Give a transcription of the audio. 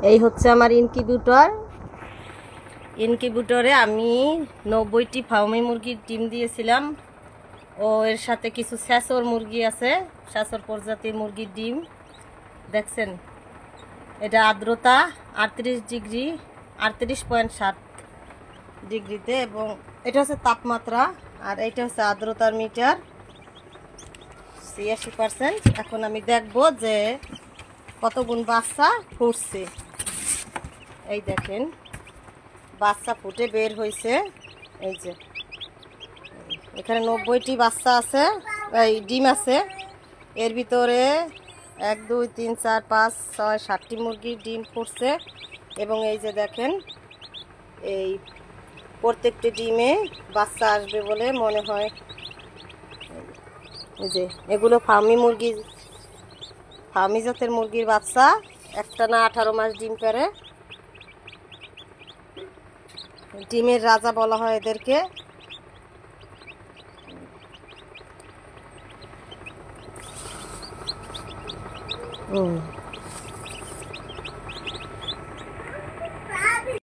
এই হচ্ছে আমার ইনকিউবেটরে আমি 90টি ফার্মি মুরগির ডিম দিয়েছিলাম। ও এর সাথে কিছু স্যাসর মুরগি আছে, স্যাসর প্রজাতির মুরগির ডিম। দেখছেন, এটা আর্দ্রতা 38 ডিগ্রি, 38.7 ডিগ্রিতে, এবং এটা হচ্ছে তাপমাত্রা, আর এটা হচ্ছে আর্দ্রতার মিটার 86%। এখন আমি দেখব যে কতগুণ বাচ্চা ফুটছে। এই দেখেন, বাচ্চা ফুটে বের হয়েছে। এই যে এখানে 90টি বাচ্চা আছে, এই ডিম আছে। এর ভিতরে 1 2 3 4 5 6 7টি মুরগির ডিম ফুটছে। এবং এই যে দেখেন, এই প্রত্যেকটি ডিমে বাচ্চা আসবে বলে মনে হয়। এই যে এগুলো ফার্মি জাতের মুরগির বাচ্চা, একটা না 18 মাস ডিম পারে। ডিমের রাজা বলা হয় এদেরকে।